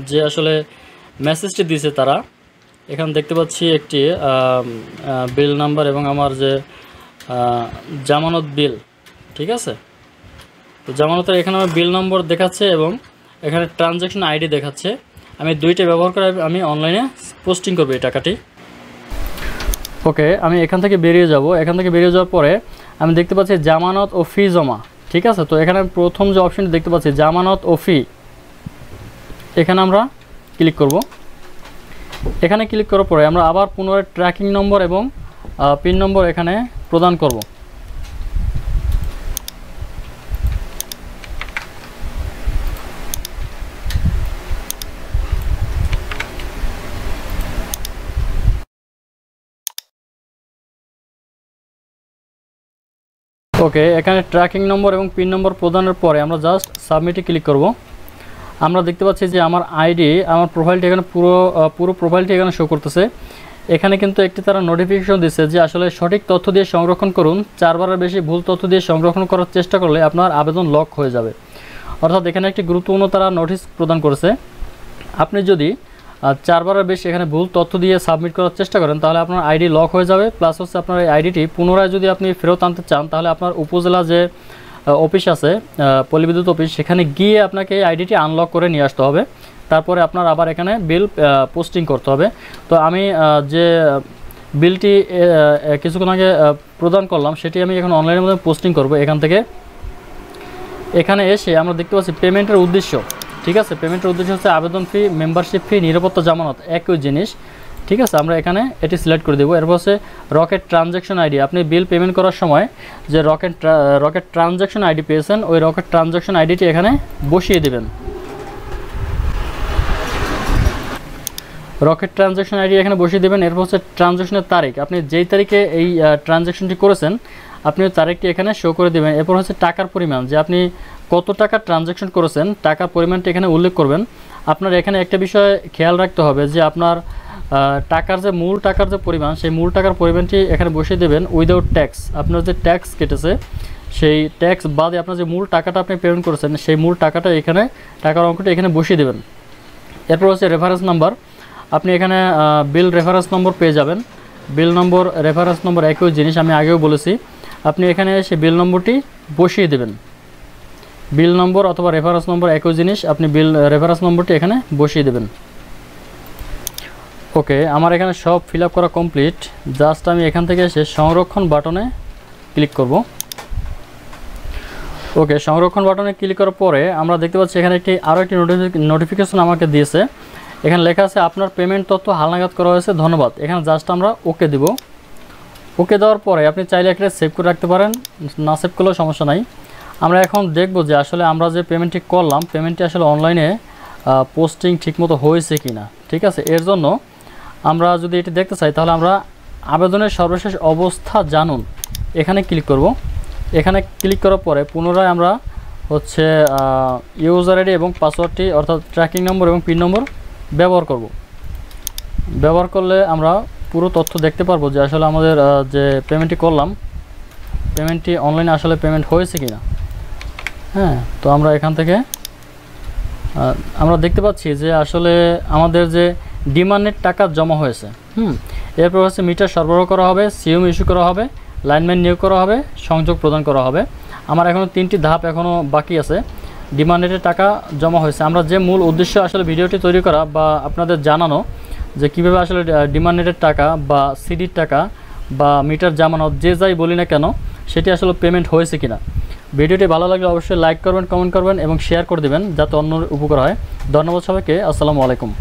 যে আসলে মেসেজটি দিয়েছে তারা, এখানে দেখতে পাচ্ছি একটি বিল নাম্বার এবং আমার যে জামানত বিল, ঠিক আছে। তো জামানতের এখানে আমার বিল নম্বর দেখাচ্ছে এবং এখানে ট্রানজ্যাকশন আইডি দেখাচ্ছে। আমি দুইটা ব্যবহার করে আমি অনলাইনে পোস্টিং করব এই টাকাটি। ওকে, আমি এখান থেকে বেরিয়ে যাব। এখান থেকে বেরিয়ে যাওয়ার পরে আমি দেখতে পাচ্ছি জামানত ও ফি জমা, ঠিক আছে। তো এখানে প্রথম যে অপশনটি দেখতে পাচ্ছি জামানত ও ফি, এখানে আমরা ক্লিক করব। এখানে ক্লিক করার পরে আমরা আবার পুনরায় ট্র্যাকিং নম্বর এবং পিন নম্বর এখানে প্রদান করব। ওকে, এখানে ট্র্যাকিং নম্বর এবং পিন নম্বর প্রদানের পরে আমরা জাস্ট সাবমিটে ক্লিক করব। আমরা দেখতে পাচ্ছি যে আমার আইডি, আমার প্রোফাইলটি এখানে পুরো প্রোফাইলটি এখানে শো করতেছে। এখানে কিন্তু একটি তারা নোটিফিকেশন দিচ্ছে যে আসলে সঠিক তথ্য দিয়ে সংরক্ষণ করুন, 4 বারের বেশি ভুল তথ্য দিয়ে সংরক্ষণ করার চেষ্টা করলে আপনার আবেদন লক হয়ে যাবে। অর্থাৎ এখানে একটি গুরুত্বপূর্ণ তারা নোটিশ প্রদান করেছে। আপনি যদি 4 বারের বেশি এখানে ভুল তথ্য দিয়ে সাবমিট করার চেষ্টা করেন তাহলে আপনার আইডি লক হয়ে যাবে। প্লাস হচ্ছে আপনার এই আইডিটি পুনরায় যদি আপনি ফেরত আনতে চান তাহলে আপনার উপজেলা যে অফিস আছে, পল্লী অফিস, সেখানে গিয়ে আপনাকে এই আইডিটি আনলক করে নিয়ে আসতে হবে। তারপরে আপনার আবার এখানে বিল পোস্টিং করতে হবে। তো আমি যে বিলটি কিছুক্ষণ আগে প্রদান করলাম সেটি আমি এখন অনলাইনের মধ্যে পোস্টিং করব। এখান থেকে এখানে এসে আমরা দেখতে পাচ্ছি পেমেন্টের উদ্দেশ্য, ঠিক আছে। পেমেন্টের উদ্দেশ্য হচ্ছে আবেদন ফি, মেম্বারশিপ ফি, নিরাপত্তা জামানত একই জিনিস, ঠিক আছে। আমরা এখানে এটি সিলেক্ট করে দেবো। এরপর হচ্ছে রকেট ট্রানজ্যাকশন আইডি। আপনি বিল পেমেন্ট করার সময় যে রকেট ট্রানজ্যাকশন আইডি পেয়েছেন ওই রকেট ট্রানজ্যাকশন আইডিটি এখানে বসিয়ে দেবেন। রকেট ট্রানজ্যাকশন আইডি এখানে বসিয়ে দেবেন। এরপর হচ্ছে ট্রানজ্যাকশনের তারিখ, আপনি যেই তারিখে এই ট্রানজ্যাকশনটি করেছেন আপনি ওই তারিখটি এখানে শো করে দেবেন। এরপর হচ্ছে টাকার পরিমাণ, যে আপনি কত টাকা ট্রানজ্যাকশন করেছেন টাকার পরিমাণটি এখানে উল্লেখ করবেন। আপনার এখানে একটা বিষয় খেয়াল রাখতে হবে যে আপনার টাকার যে মূল টাকার যে পরিমাণ সেই মূল টাকার পরিমাণটি এখানে বসিয়ে দেবেন উইদাউট ট্যাক্স। আপনার যে ট্যাক্স কেটেছে সেই ট্যাক্স বাদে আপনার যে মূল টাকাটা আপনি পেমেন্ট করেছেন সেই মূল টাকাটা এখানে টাকার অঙ্কটা এখানে বসিয়ে দেবেন। এরপর হচ্ছে রেফারেন্স নাম্বার, আপনি এখানে বিল রেফারেন্স নম্বর পেয়ে যাবেন। বিল নম্বর রেফারেন্স নম্বর একই জিনিস, আমি আগেও বলেছি। আপনি এখানে এসে বিল নম্বরটি বসিয়ে দেবেন। বিল নম্বর অথবা রেফারেন্স নম্বর একই জিনিস, আপনি বিল রেফারেন্স নম্বরটি এখানে বসিয়ে দেবেন। ওকে, আমার এখানে সব ফিল আপ করা কমপ্লিট। জাস্ট আমি এখান থেকে এসে সংরক্ষণ বাটনে ক্লিক করব। ওকে, সংরক্ষণ বাটনে ক্লিক করার পরে আমরা দেখতে পাচ্ছি এখানে আরও একটি নোটিফিকেশন আমাকে দিয়েছে। এখানে লেখা আছে আপনার পেমেন্ট তথ্য হালনাগাদ করা হয়েছে, ধন্যবাদ। এখানে জাস্ট আমরা ওকে দিব। ওকে দেওয়ার পরে আপনি চাইলে একটা সেভ করে রাখতে পারেন, না সেভ করলেও সমস্যা নাই। আমরা এখন দেখব যে আসলে আমরা যে পেমেন্টটি করলাম পেমেন্টটি আসলে অনলাইনে পোস্টিং ঠিকমতো হয়েছে কি না, ঠিক আছে। এর জন্য আমরা যদি এটি দেখতে চাই তাহলে আমরা আবেদনের সর্বশেষ অবস্থা জানুন এখানে ক্লিক করব। এখানে ক্লিক করার পরে পুনরায় আমরা হচ্ছে ইউজার আইডি এবং পাসওয়ার্ডটি অর্থাৎ ট্র্যাকিং নম্বর এবং পিন নম্বর ব্যবহার করব। ব্যবহার করলে আমরা পুরো তথ্য দেখতে পারবো যে আসলে আমাদের যে পেমেন্টটি করলাম পেমেন্টটি অনলাইনে আসলে পেমেন্ট হয়েছে কি না। হ্যাঁ, তো আমরা এখান থেকে আমরা দেখতে পাচ্ছি যে আসলে আমাদের যে ডিমান্ডের টাকা জমা হয়েছে। এরপর হচ্ছে মিটার সরবরাহ করা হবে, সিএম ইস্যু করা হবে, লাইনম্যান নিয়োগ করা হবে, সংযোগ প্রদান করা হবে। আমার এখনও 3টি ধাপ এখনও বাকি আছে। ডিমান্ডের টাকা জমা হয়েছে। আমরা যে মূল উদ্দেশ্য আসলে ভিডিওটি তৈরি করা বা আপনাদের জানানো যে কীভাবে আসলে ডিমান্ডের টাকা বা সিডির টাকা বা মিটার জামানত যে যাই বলি না কেন সেটি আসলে পেমেন্ট হয়েছে কিনা। ভিডিওটি ভালো লাগলে অবশ্যই লাইক করবেন, কমেন্ট করবেন এবং শেয়ার করে দেবেন যাতে অন্য উপকার হয়। ধন্যবাদ সবাইকে। আসসালামু আলাইকুম।